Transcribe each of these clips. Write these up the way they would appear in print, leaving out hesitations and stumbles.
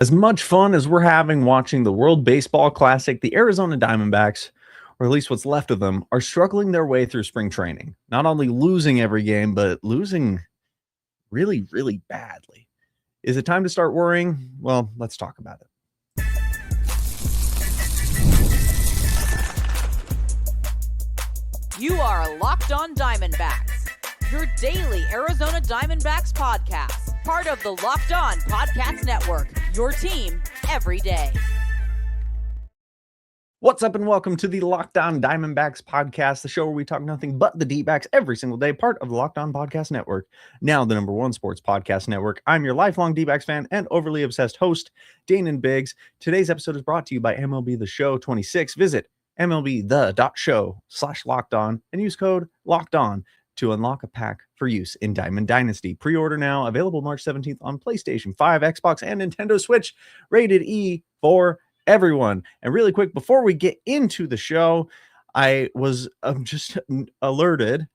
As much fun as we're having watching the World Baseball Classic, the Arizona Diamondbacks, or at least what's left of them, are struggling their way through spring training. Not only losing every game, but losing really, really badly. Is it time to start worrying? Well, let's talk about it. You are Locked On Diamondbacks, your daily Arizona Diamondbacks podcast, part of the Locked On Podcast Network, your team every day. What's up and welcome to the Locked On Diamondbacks podcast, the show where we talk nothing but the D-backs every single day, part of the Locked On Podcast Network, now the #1 sports podcast network. I'm your lifelong D-backs fan and overly obsessed host, Danan Biggs. Today's episode is brought to you by MLB The Show 26. Visit MLBTheShow/LockedOn and use code LOCKEDON to unlock a pack for use in Diamond Dynasty. Pre-order now, available March 17th on PlayStation 5, Xbox, and Nintendo Switch. Rated E for everyone. And really quick, before we get into the show, I was just informed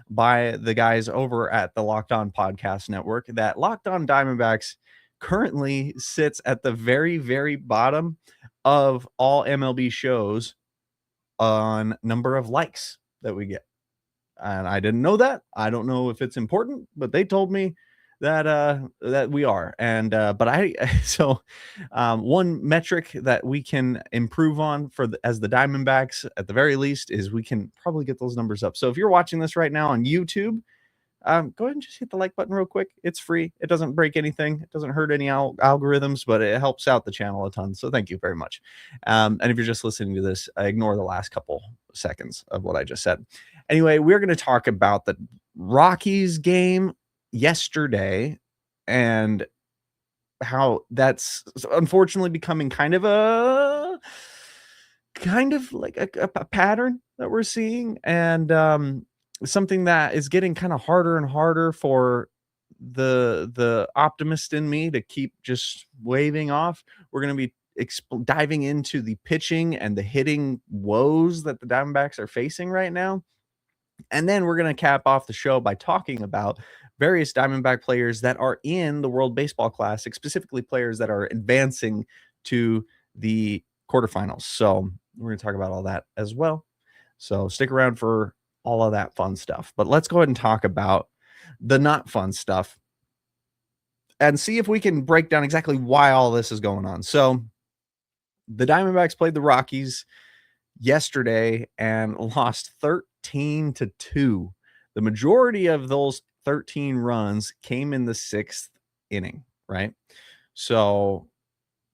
by the guys over at the Locked On Podcast Network that Locked On Diamondbacks currently sits at the very, very bottom of all MLB shows on number of likes that we get. And I didn't know that. I don't know if it's important, but they told me that we are. And one metric that we can improve on as the Diamondbacks at the very least is we can probably get those numbers up. So if you're watching this right now on YouTube, go ahead and just hit the like button real quick. It's free. It doesn't break anything. It doesn't hurt any algorithms, but it helps out the channel a ton. So thank you very much. And if you're just listening to this, ignore the last couple seconds of what I just said. Anyway, we're going to talk about the Rockies game yesterday and how that's unfortunately becoming kind of like a pattern that we're seeing, and something that is getting kind of harder and harder for the optimist in me to keep just waving off. We're going to be diving into the pitching and the hitting woes that the Diamondbacks are facing right now. And then we're going to cap off the show by talking about various Diamondback players that are in the World Baseball Classic, specifically players that are advancing to the quarterfinals. So we're going to talk about all that as well. So stick around for all of that fun stuff. But let's go ahead and talk about the not fun stuff and see if we can break down exactly why all this is going on. So the Diamondbacks played the Rockies yesterday and lost 13-2. The majority of those 13 runs came in the 6th inning, right? So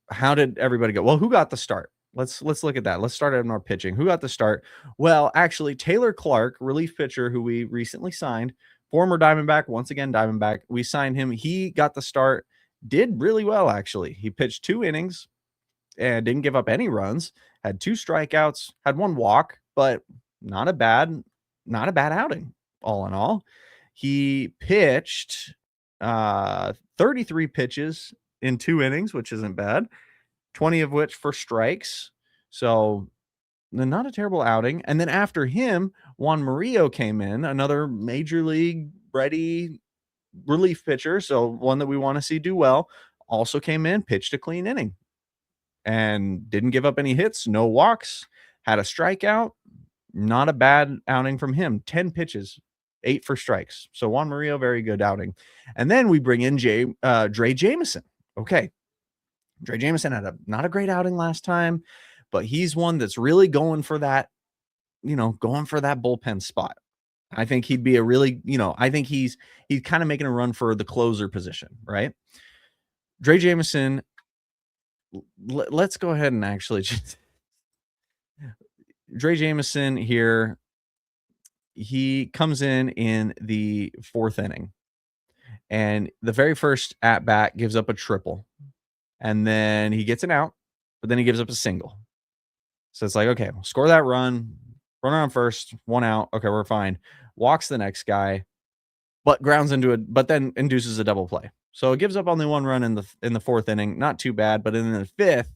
how did everybody go? Well, who got the start? Let's look at that. Let's start at our pitching. Who got the start? Well, actually, Taylor Clark, relief pitcher who we recently signed, former Diamondback, once again Diamondback. We signed him. He got the start, did really well, actually. He pitched 2 innings and didn't give up any runs, had 2 strikeouts, had 1 walk, but not a bad outing, all in all. He pitched 33 pitches in 2 innings, which isn't bad, 20 of which for strikes. So not a terrible outing. And then after him, Juan Murillo came in, another major league ready relief pitcher. So one that we want to see do well, also came in, pitched a clean inning and didn't give up any hits, no walks, had a strikeout. Not a bad outing from him. 10 pitches, 8 for strikes. So Juan Murillo, very good outing. And then we bring in Drey Jameson. Okay. Drey Jameson had not a great outing last time, but he's one that's really going for that bullpen spot. I think he'd be I think he's kind of making a run for the closer position, right? Drey Jameson, let's go ahead and actually just Drey Jameson here. He comes in the 4th inning, and the very first at bat gives up a triple, and then he gets an out, but then he gives up a single. So it's like, okay, we'll score that run on first, 1 out. Okay, we're fine. Walks the next guy, but grounds into it, but then induces a double play. So it gives up only 1 run in the 4th inning. Not too bad, but in the 5th,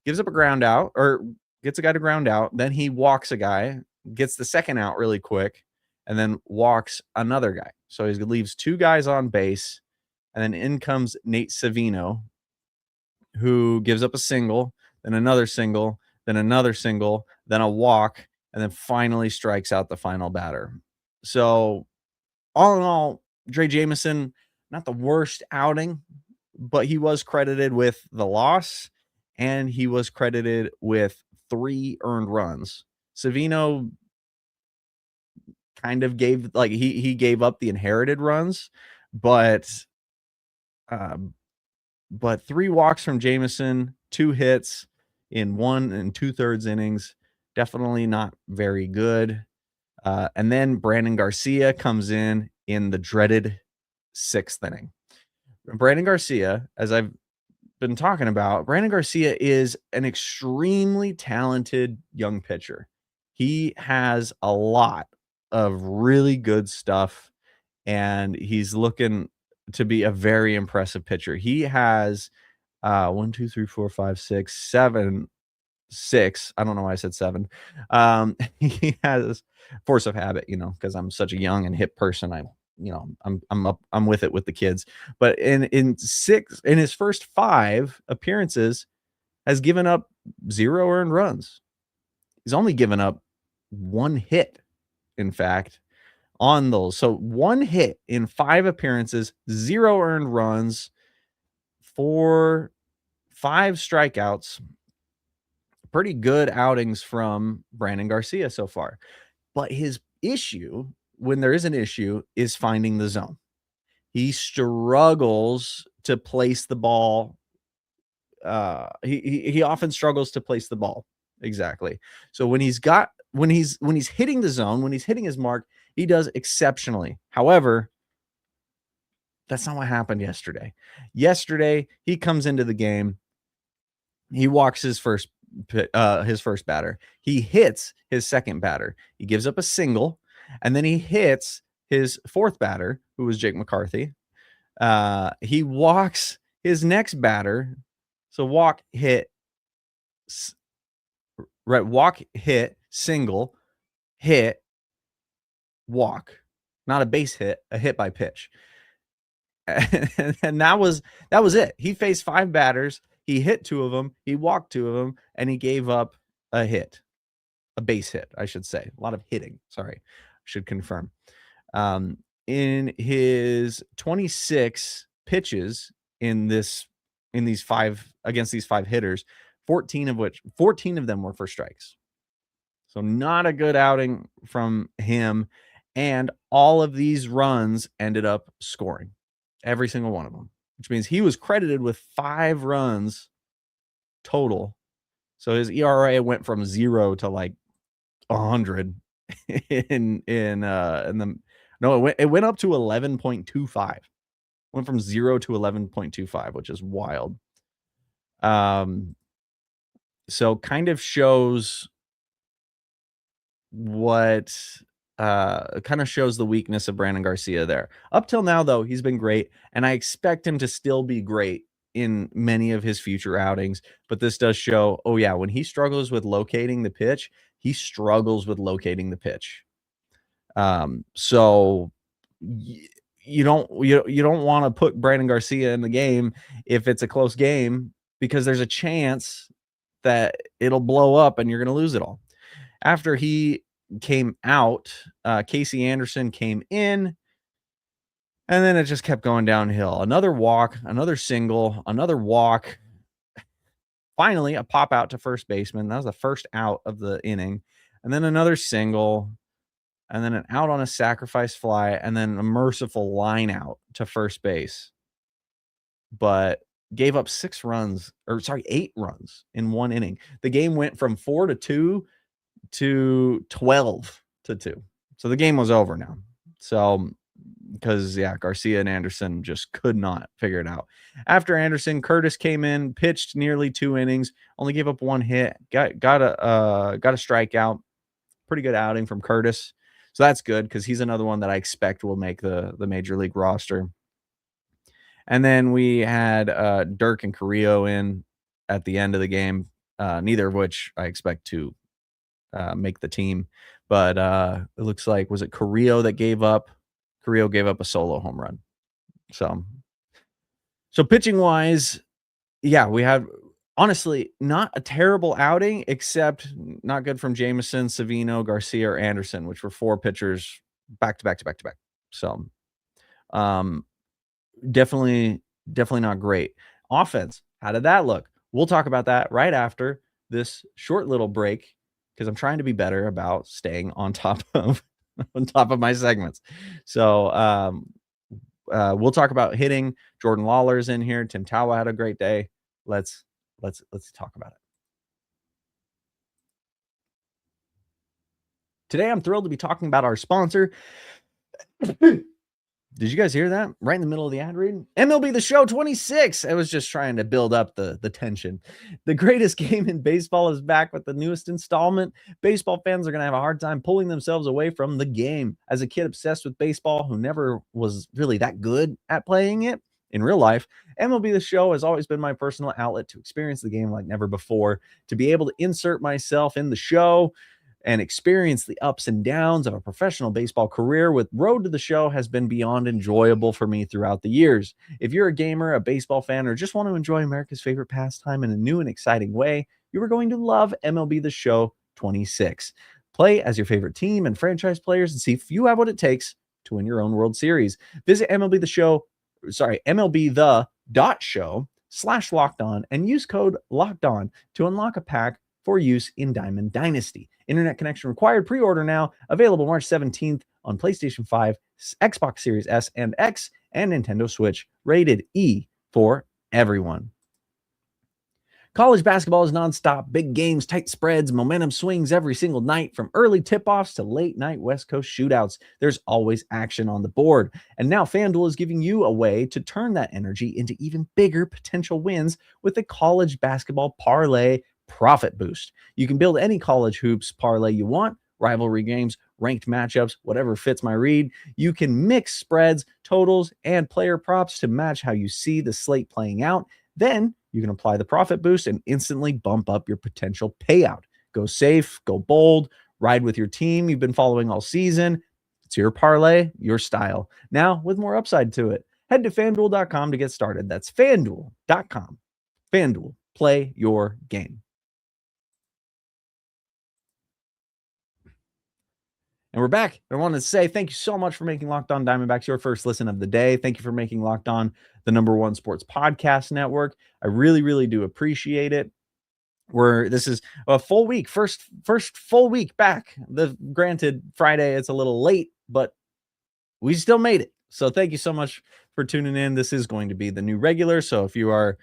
gives up a ground out, or gets a guy to ground out. Then he walks a guy, gets the second out really quick, and then walks another guy. So he leaves 2 guys on base and then in comes Nate Savino, who gives up a single, then another single, then another single, then a walk, and then finally strikes out the final batter. So all in all, Drey Jameson, not the worst outing, but he was credited with the loss, and he was credited with 3 earned runs. Savino kind of gave, like, he gave up the inherited runs, but 3 walks from Jameson, 2 hits in 1 2/3 innings, definitely not very good. And then Brandon Garcia comes in the dreaded 6th inning. Brandon Garcia, as I've been talking about, Brandon Garcia is an extremely talented young pitcher. He has a lot of really good stuff, and he's looking to be a very impressive pitcher. He has 1, 2, 3, 4, 5, 6, 7, 6. I don't know why I said 7. He has force of habit, because I'm such a young and hip person. I'm with it with the kids. But in his first 5 appearances, has given up 0 earned runs. He's only given up 1 hit, in fact, on those. So 1 hit in 5 appearances, 0 earned runs, 5 strikeouts. Pretty good outings from Brandon Garcia so far. But his issue, when there is an issue, is finding the zone. He struggles to place the ball. He often struggles to place the ball. Exactly. So when he's hitting the zone, when he's hitting his mark, he does exceptionally. However, that's not what happened yesterday. Yesterday, he comes into the game. He walks his first batter. He hits his second batter. He gives up a single, and then he hits his 4th batter, who was Jake McCarthy. He walks his next batter. So walk, hit, single, hit, walk. Not a base hit, a hit by pitch. And that was it. He faced 5 batters. He hit 2 of them. He walked 2 of them, and he gave up a base hit, I should say. A lot of hitting. Sorry, should confirm. In his 26 pitches against these 5 hitters, 14 of them were for strikes. So not a good outing from him. And all of these runs ended up scoring. Every single one of them, which means he was credited with 5 runs total. So his ERA went from 0 to like 100 it went up to 11.25. Went from 0 to 11.25, which is wild. So kind of shows the weakness of Brandon Garcia there. Up till now, though, he's been great, and I expect him to still be great in many of his future outings. But this does show, when he struggles with locating the pitch, he struggles with locating the pitch. So you don't want to put Brandon Garcia in the game if it's a close game, because there's a chance that it'll blow up and you're going to lose it all. After he came out, Casey Anderson came in, and then it just kept going downhill. Another walk, another single, another walk. Finally, a pop out to first baseman. That was the first out of the inning. And then another single, and then an out on a sacrifice fly, and then a merciful line out to first base. But gave up 8 runs in 1 inning. The game went from 4-2 to 12-2. So the game was over now. So because Garcia and Anderson just could not figure it out. After Anderson, Curtis came in, pitched nearly 2 innings, only gave up 1 hit, got a strikeout. Pretty good outing from Curtis. So that's good, because he's another one that I expect will make the major league roster. And then we had Dirk and Carrillo in at the end of the game, neither of which I expect to make the team. But it looks like, was it Carrillo that gave up? Carrillo gave up a solo home run. So So pitching wise, yeah, we had honestly not a terrible outing, except not good from Jameson, Savino, Garcia, or Anderson, which were 4 pitchers back to back to back to back. So um definitely, definitely not great. Offense, how did that look? We'll talk about that right after this short little break because I'm trying to be better about staying on top of on top of my segments. So we'll talk about hitting. Jordan Lawlar's in here. Tim Tawa had a great day. Let's talk about it. Today, I'm thrilled to be talking about our sponsor. Did you guys hear that? Right in the middle of the ad read? MLB The Show 26. I was just trying to build up the tension. The greatest game in baseball is back with the newest installment. Baseball fans are going to have a hard time pulling themselves away from the game. As a kid obsessed with baseball who never was really that good at playing it in real life, MLB The Show has always been my personal outlet to experience the game like never before, to be able to insert myself in the show and experience the ups and downs of a professional baseball career with Road to the Show has been beyond enjoyable for me throughout the years. If you're a gamer, a baseball fan, or just want to enjoy America's favorite pastime in a new and exciting way, you are going to love MLB The Show 26. Play as your favorite team and franchise players and see if you have what it takes to win your own World Series. Visit MLB the show/locked on and use code locked on to unlock a pack for use in Diamond Dynasty. Internet connection required. Pre-order now. Available March 17th on PlayStation 5, Xbox Series S and X, and Nintendo Switch. Rated E for everyone. College basketball is nonstop. Big games, tight spreads, momentum swings every single night. From early tip-offs to late-night West Coast shootouts, there's always action on the board. And now FanDuel is giving you a way to turn that energy into even bigger potential wins with the college basketball parlay profit boost. You can build any college hoops parlay you want, rivalry games, ranked matchups, whatever fits my read. You can mix spreads, totals, and player props to match how you see the slate playing out. Then you can apply the profit boost and instantly bump up your potential payout. Go safe, go bold, ride with your team you've been following all season. It's your parlay, your style. Now with more upside to it. Head to FanDuel.com to get started. That's FanDuel.com. FanDuel, play your game. And we're back. I wanted to say thank you so much for making Locked On Diamondbacks your first listen of the day. Thank you for making Locked On the #1 sports podcast network. I really, really do appreciate it. This is a full week, first full week back. Granted, Friday it's a little late, but we still made it. So thank you so much for tuning in. This is going to be the new regular. So if you are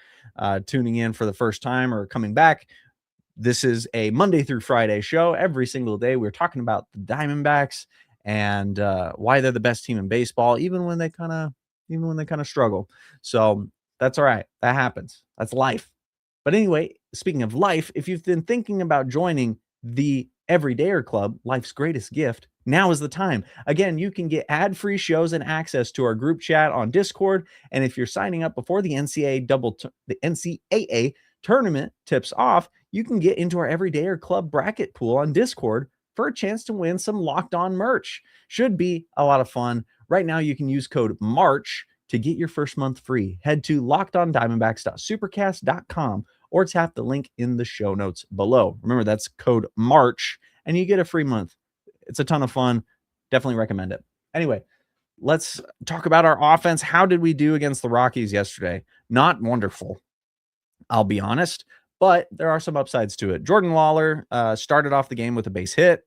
tuning in for the first time or coming back, this is a Monday through Friday show. Every single day, we're talking about the Diamondbacks and why they're the best team in baseball, even when they kind of struggle. So that's all right. That happens. That's life. But anyway, speaking of life, if you've been thinking about joining the Everydayer Club, life's greatest gift, now is the time. Again, you can get ad-free shows and access to our group chat on Discord. And if you're signing up before the NCAA tournament tips off, you can get into our Everydayer Club bracket pool on Discord for a chance to win some Locked On merch. Should be a lot of fun. Right now, you can use code MARCH to get your first month free. Head to lockedondiamondbacks.supercast.com or tap the link in the show notes below. Remember, that's code MARCH, and you get a free month. It's a ton of fun. Definitely recommend it. Anyway, let's talk about our offense. How did we do against the Rockies yesterday? Not wonderful, I'll be honest, but there are some upsides to it. Jordan Lawlar started off the game with a base hit,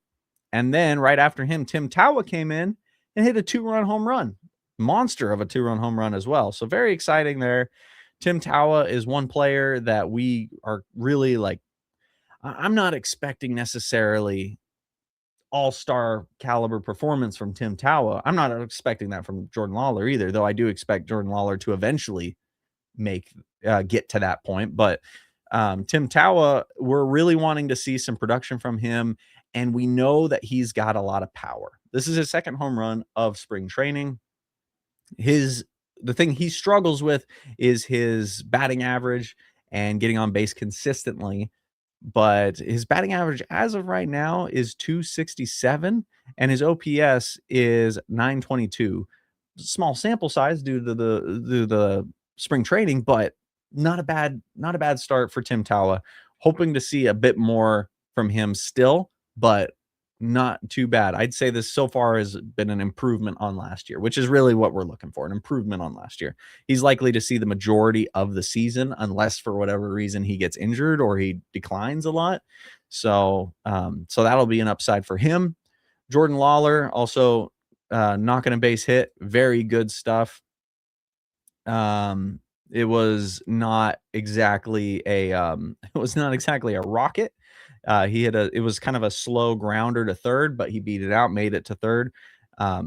and then right after him, Tim Tawa came in and hit a 2-run home run. Monster of a 2-run home run as well. So very exciting there. Tim Tawa is one player that we are really like, I'm not expecting necessarily all-star caliber performance from Tim Tawa. I'm not expecting that from Jordan Lawlar either, though I do expect Jordan Lawlar to eventually get to that point. But Tim Tawa, we're really wanting to see some production from him, and we know that he's got a lot of power. This is his second home run of spring training. The thing he struggles with is his batting average and getting on base consistently. But his batting average as of right now is 267, and his OPS is 922. Small sample size due to the spring training, but not a bad start for Tim Tawa. Hoping to see a bit more from him still, but not too bad. I'd say this so far has been an improvement on last year, which is really what we're looking for, an improvement on last year. He's likely to see the majority of the season unless for whatever reason he gets injured or he declines a lot. So that'll be an upside for him. Jordan Lawlar also knocking a base hit, very good stuff. It was not exactly a rocket. It was kind of a slow grounder to third, but he beat it out, made it to third.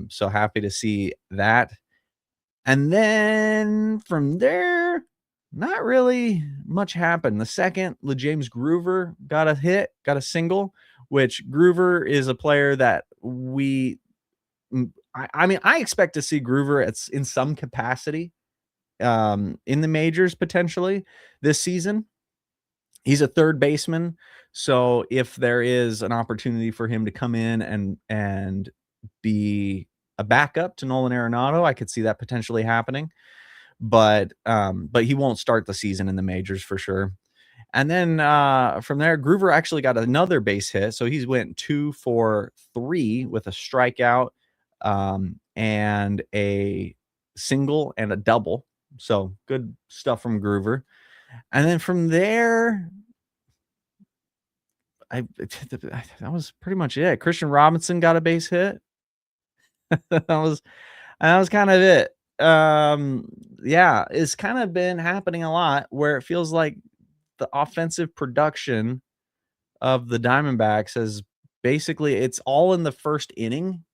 So happy to see that. And then from there, not really much happened. The second, James Groover got a hit, got a single, which Groover is a player that I expect to see Groover in some capacity in the majors potentially this season. He's a third baseman, so if there is an opportunity for him to come in and be a backup to Nolan Arenado, I could see that potentially happening. But he won't start the season in the majors for sure. And then from there, Groover actually got another base hit, so he's went 2 for 3 with a strikeout and a single and a double. So good stuff from Groover. And then from there, that was pretty much it. Christian Robinson got a base hit. that was kind of it. Yeah, it's kind of been happening a lot where it feels like the offensive production of the Diamondbacks is basically it's all in the first inning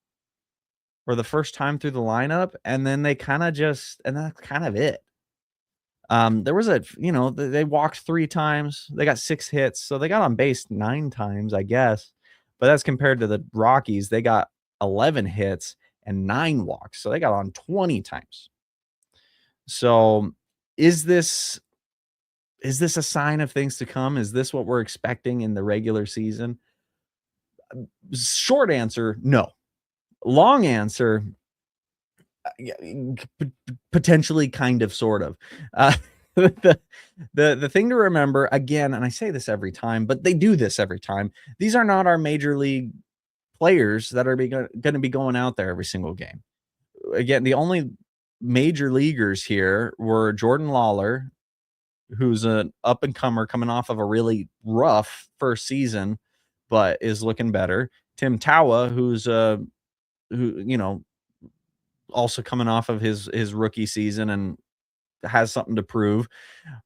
or the first time through the lineup, and then they kind of and that's kind of it. There was they walked 3 times. They got 6 hits, so they got on base 9 times, I guess. But that's compared to the Rockies. They got 11 hits and 9 walks, so they got on 20 times. So, is this a sign of things to come? Is this what we're expecting in the regular season? Short answer, no. Long answer, potentially, kind of, sort of. The thing to remember, again, and I say this every time, but they do this every time. These are not our major league players that are going to be going out there every single game. Again, the only major leaguers here were Jordan Lawlar, who's an up-and-comer coming off of a really rough first season, but is looking better. Tim Tawa, who's also coming off of his rookie season and has something to prove.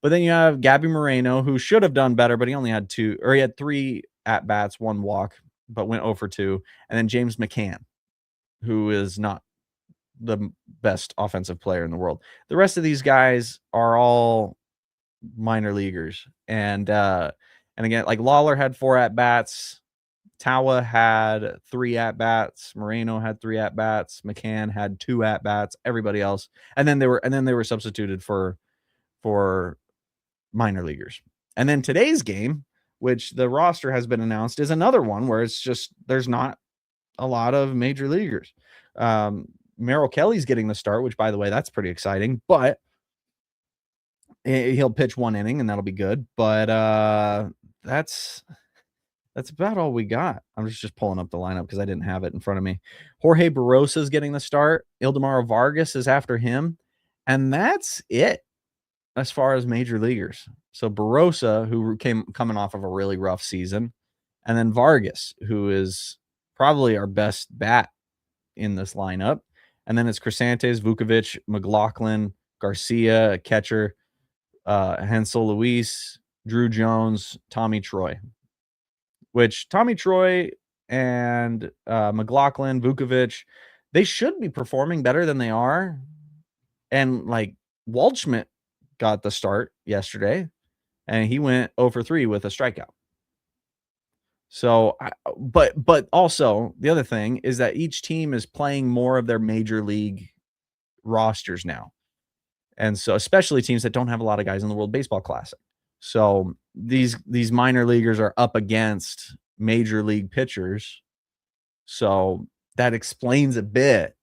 But then you have Gabby Moreno, who should have done better, but he only had 3 at-bats, 1 walk, but went 0 for 2. And then James McCann, who is not the best offensive player in the world. The rest of these guys are all minor leaguers. And again, like Lawlar had 4 at-bats. Tawa had 3 at-bats. Moreno had 3 at-bats. McCann had 2 at-bats. Everybody else. And then they were substituted for minor leaguers. And then today's game, which the roster has been announced, is another one where it's just there's not a lot of major leaguers. Merrill Kelly's getting the start, which, by the way, that's pretty exciting. But he'll pitch 1 inning, and that'll be good. But that's about all we got. I'm just pulling up the lineup because I didn't have it in front of me. Jorge Barrosa is getting the start. Ildemaro Vargas is after him. And that's it as far as major leaguers. So Barrosa, who coming off of a really rough season, and then Vargas, who is probably our best bat in this lineup. And then it's Crisantes, Vukovic, McLaughlin, Garcia, catcher, Hensel Luis, Drew Jones, Tommy Troy. Which Tommy Troy and McLaughlin, Vukovic, they should be performing better than they are. And like Waldschmidt got the start yesterday, and he went 0 for 3 with a strikeout. So, but also the other thing is that each team is playing more of their major league rosters now. And so, especially teams that don't have a lot of guys in the World Baseball Classic. So these minor leaguers are up against major league pitchers. So that explains a bit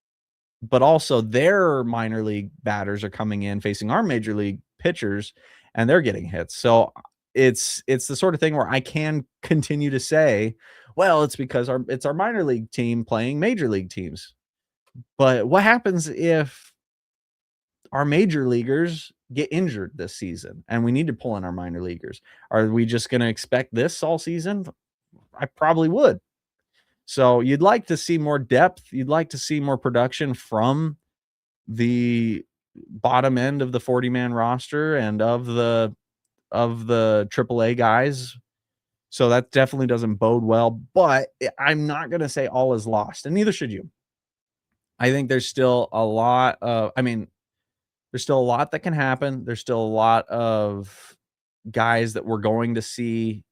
but also their minor league batters are coming in facing our major league pitchers and they're getting hits. So it's the sort of thing where I can continue to say, well, it's because it's our minor league team playing major league teams. But what happens if our major leaguers get injured this season and we need to pull in our minor leaguers? Are we just going to expect this all season? I probably would. So you'd like to see more depth. You'd like to see more production from the bottom end of the 40-man roster and of the AAA guys. So that definitely doesn't bode well, but I'm not going to say all is lost, and neither should you. I think there's still a lot of, there's still a lot that can happen. There's still a lot of guys that we're going to see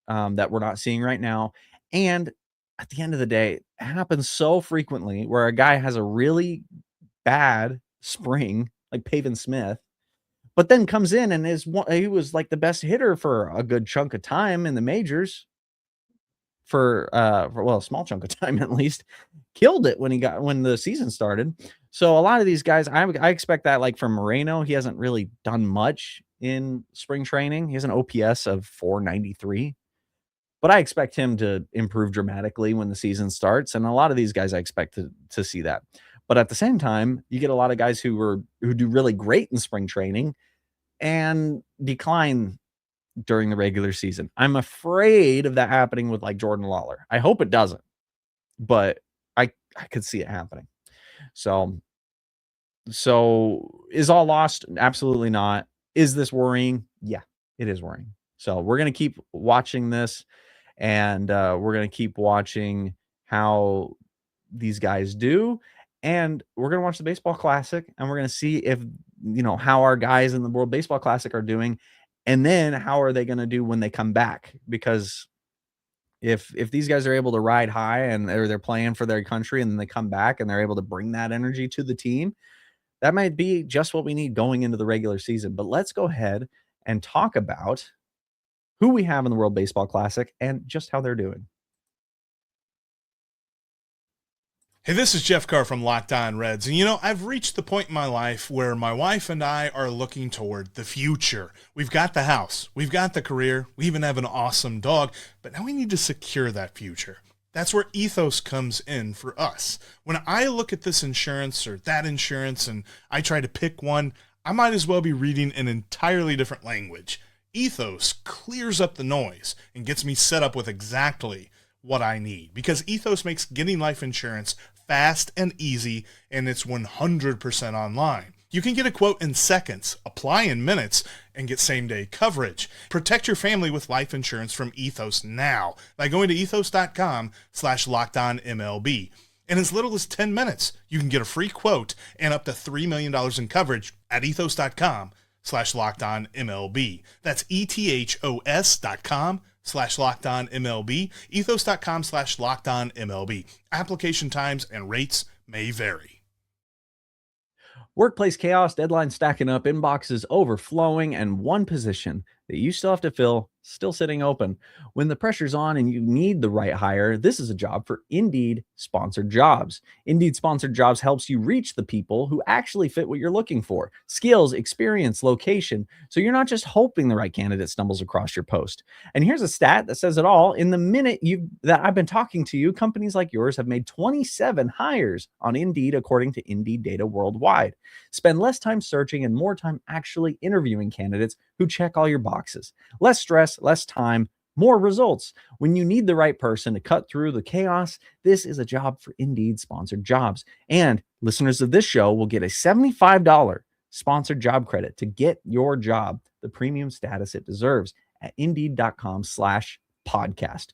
that we're not seeing right now. And at the end of the day, it happens so frequently where a guy has a really bad spring, like Pavin Smith, but then comes in and he was like the best hitter for a good chunk of time in the majors for well, a small chunk of time at least. Killed it when the season started. So a lot of these guys, I expect that, like from Moreno, he hasn't really done much in spring training. He has an OPS of 493. But I expect him to improve dramatically when the season starts, and a lot of these guys I expect to see that. But at the same time, you get a lot of guys who do really great in spring training and decline during the regular season. I'm afraid of that happening with like Jordan Lawlar. I hope it doesn't, but I could see it happening. So is all lost? Absolutely not. Is this worrying? Yeah, it is worrying. So we're going to keep watching this, and we're going to keep watching how these guys do. And we're going to watch the Baseball Classic, and we're going to see if, how our guys in the World Baseball Classic are doing. And then how are they going to do when they come back? Because if these guys are able to ride high and they're playing for their country and then they come back and they're able to bring that energy to the team, that might be just what we need going into the regular season. But let's go ahead and talk about who we have in the World Baseball Classic and just how they're doing. Hey, this is Jeff Carr from Locked On Reds, and I've reached the point in my life where my wife and I are looking toward the future. We've got the house, we've got the career, we even have an awesome dog, but now we need to secure that future. That's where Ethos comes in for us. When I look at this insurance or that insurance and I try to pick one, I might as well be reading an entirely different language. Ethos clears up the noise and gets me set up with exactly what I need, because Ethos makes getting life insurance fast and easy, and it's 100% online. You can get a quote in seconds, apply in minutes, and get same-day coverage. Protect your family with life insurance from Ethos now by going to ethos.com/lockedonmlb. In as little as 10 minutes, you can get a free quote and up to $3 million in coverage at ethos.com/lockedonmlb. That's ethos.com/lockedonmlb, ethos.com/lockedonmlb. Application times and rates may vary. Workplace chaos, deadlines stacking up, inboxes overflowing, and one position that you still have to fill still sitting open. When the pressure's on and you need the right hire, this is a job for Indeed Sponsored Jobs. Indeed Sponsored Jobs helps you reach the people who actually fit what you're looking for. Skills, experience, location. So you're not just hoping the right candidate stumbles across your post. And here's a stat that says it all. In the minute that I've been talking to you, companies like yours have made 27 hires on Indeed, according to Indeed data worldwide. Spend less time searching and more time actually interviewing candidates who check all your boxes. Less stress, less time, more results. When you need the right person to cut through the chaos, this is a job for Indeed Sponsored Jobs. And listeners of this show will get a $75 sponsored job credit to get your job the premium status it deserves at Indeed.com/podcast.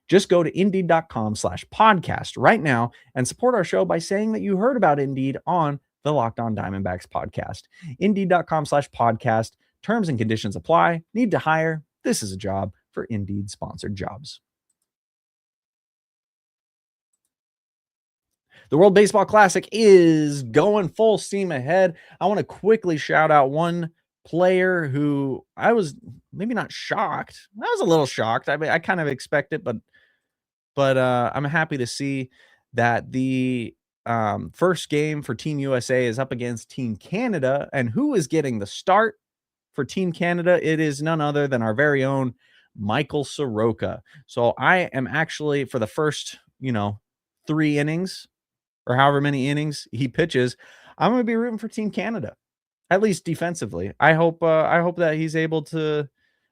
Just go to Indeed.com/podcast right now and support our show by saying that you heard about Indeed on the Locked On Diamondbacks podcast. Indeed.com/podcast. Terms and conditions apply. Need to hire? This is a job for Indeed Sponsored Jobs. The World Baseball Classic is going full steam ahead. I want to quickly shout out one player who I was maybe not shocked. I was a little shocked. I kind of expect it, but I'm happy to see that the first game for Team USA is up against Team Canada. And who is getting the start for Team Canada? It is none other than our very own Michael Soroka. So I am actually, for the first, 3 innings or however many innings he pitches, I'm going to be rooting for Team Canada, at least defensively. I hope that he's able to.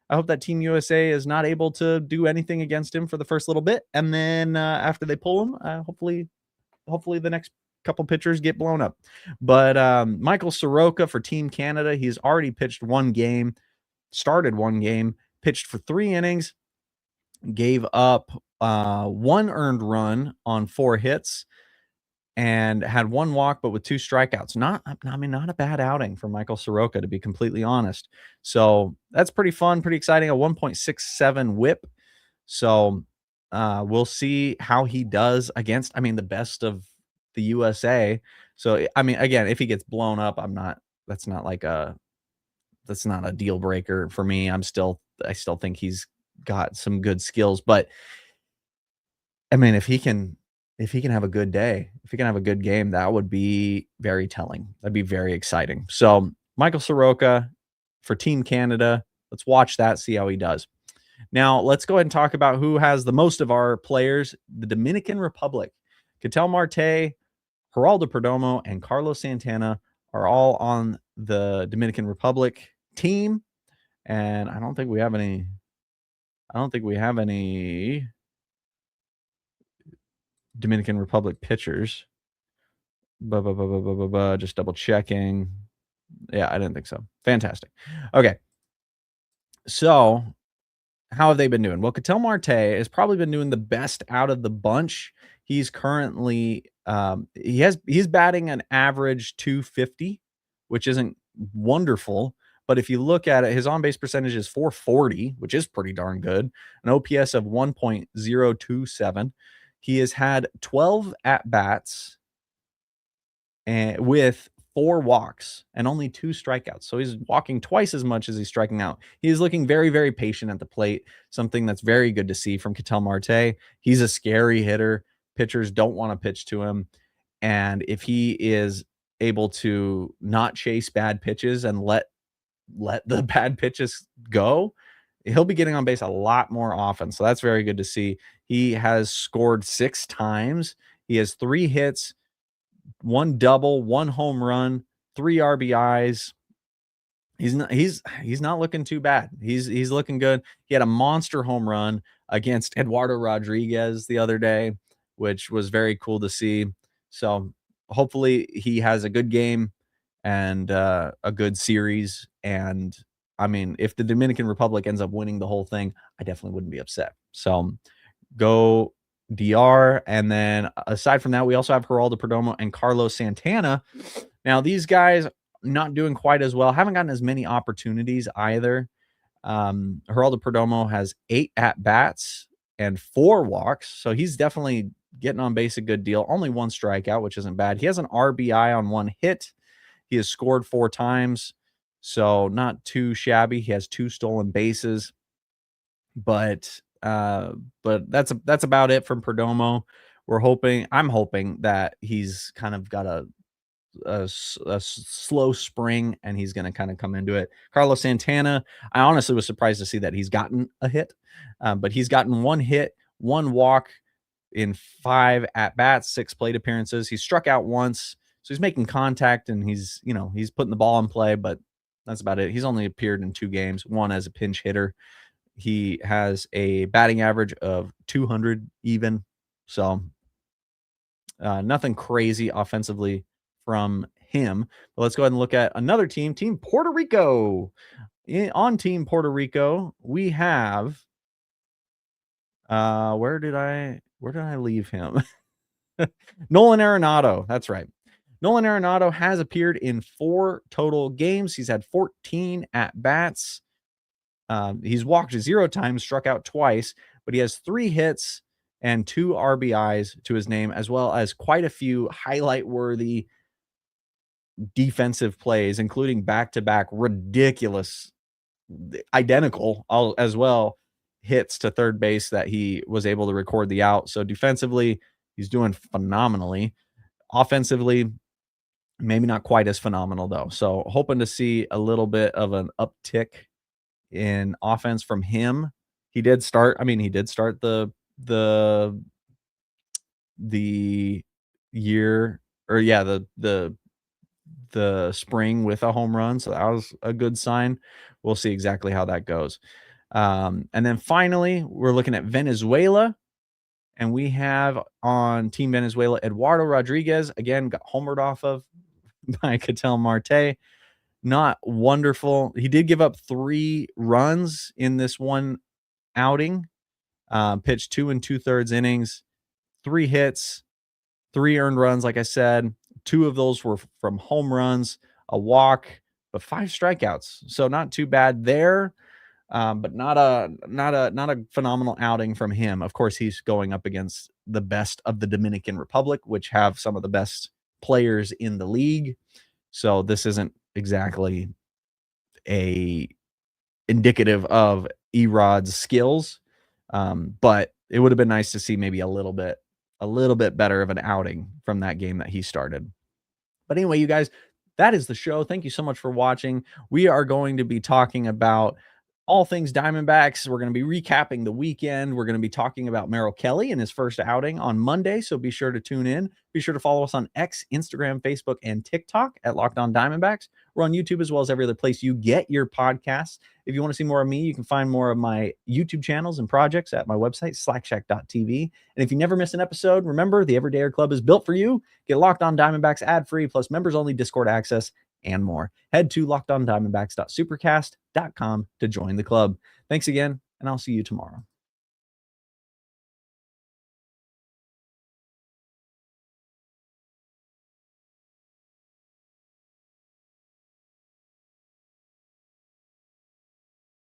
I hope that Team USA is not able to do anything against him for the first little bit, and then after they pull him, hopefully the next couple pitchers get blown up. But Michael Soroka for Team Canada, he's already pitched 1 game, started 1 game, pitched for 3 innings, gave up 1 earned run on 4 hits, and had 1 walk, but with 2 strikeouts. Not a bad outing for Michael Soroka, to be completely honest. So that's pretty fun, pretty exciting. A 1.67 whip. So we'll see how he does against, the best of the USA. So, again, if he gets blown up, that's not a deal breaker for me. I still think he's got some good skills, but if he can have a good day, if he can have a good game, that would be very telling. That'd be very exciting. So Michael Soroka for Team Canada, let's watch that, see how he does. Now, let's go ahead and talk about who has the most of our players. The Dominican Republic. Ketel Marte, Geraldo Perdomo, and Carlos Santana are all on the Dominican Republic team. And I don't think we have any Dominican Republic pitchers. Just double checking. Yeah, I didn't think so. Fantastic. Okay. So how have they been doing? Well, Ketel Marte has probably been doing the best out of the bunch. He's currently he's batting an average 250, which isn't wonderful. But if you look at it, his on-base percentage is 440, which is pretty darn good. An OPS of 1.027. He has had 12 at-bats and with 4 walks and only 2 strikeouts. So he's walking twice as much as he's striking out. He is looking very, very patient at the plate, something that's very good to see from Ketel Marte. He's a scary hitter. Pitchers don't want to pitch to him. And if he is able to not chase bad pitches and let the bad pitches go, he'll be getting on base a lot more often. So that's very good to see. He has scored 6 times. He has 3 hits, 1 double, 1 home run, 3 RBIs. He's not looking too bad. He's looking good. He had a monster home run against Eduardo Rodriguez the other day, which was very cool to see. So hopefully he has a good game and a good series. And if the Dominican Republic ends up winning the whole thing, I definitely wouldn't be upset. So go DR. And then aside from that, we also have Geraldo Perdomo and Carlos Santana. Now, these guys not doing quite as well, haven't gotten as many opportunities either. Geraldo Perdomo has 8 at-bats and 4 walks, so he's definitely getting on base a good deal. Only 1 strikeout, which isn't bad. He has an RBI on 1 hit. He has scored 4 times, so not too shabby. He has 2 stolen bases, but that's about it from Perdomo. I'm hoping that he's kind of got a slow spring and he's going to kind of come into it. Carlos Santana, I honestly was surprised to see that he's gotten a hit, but he's gotten 1 hit, 1 walk in 5 at-bats, 6 plate appearances. He struck out once, so he's making contact and he's putting the ball in play, but that's about it. He's only appeared in 2 games, 1 as a pinch hitter. He has a batting average of 200 even, so nothing crazy offensively from him. But let's go ahead and look at another team, Team Puerto Rico. On Team Puerto Rico, we have where did I leave him? Nolan Arenado. That's right. Nolan Arenado has appeared in 4 total games. He's had 14 at-bats. He's walked 0 times, struck out twice, but he has 3 hits and 2 RBIs to his name, as well as quite a few highlight-worthy defensive plays, including back-to-back ridiculous, identical as well, hits to third base that he was able to record the out. So defensively, he's doing phenomenally. Offensively, maybe not quite as phenomenal though. So hoping to see a little bit of an uptick in offense from him. He did start the year, or yeah, the spring with a home run. So that was a good sign. We'll see exactly how that goes. And then finally, we're looking at Venezuela. And we have on Team Venezuela, Eduardo Rodriguez, again, got homered off of by Ketel Marte. Not wonderful. He did give up 3 runs in this one outing, pitched 2 2/3 innings, 3 hits, 3 earned runs. Like I said, 2 of those were from home runs, a walk, but 5 strikeouts. So not too bad there. But not a phenomenal outing from him. Of course, he's going up against the best of the Dominican Republic, which have some of the best players in the league. So this isn't exactly a indicative of Erod's skills. But it would have been nice to see maybe a little bit better of an outing from that game that he started. But anyway, you guys, that is the show. Thank you so much for watching. We are going to be talking about all things Diamondbacks. We're going to be recapping the weekend. We're going to be talking about Merrill Kelly and his first outing on Monday. So be sure to tune in. Be sure to follow us on X, Instagram, Facebook, and TikTok at Locked On Diamondbacks. We're on YouTube as well as every other place you get your podcasts. If you want to see more of me, you can find more of my YouTube channels and projects at my website, slackshack.tv. And if you never miss an episode, remember the Everydayer Club is built for you. Get Locked On Diamondbacks ad-free, plus members-only Discord access, and more. Head to lockedondiamondbacks.supercast.com to join the club. Thanks again, and I'll see you tomorrow.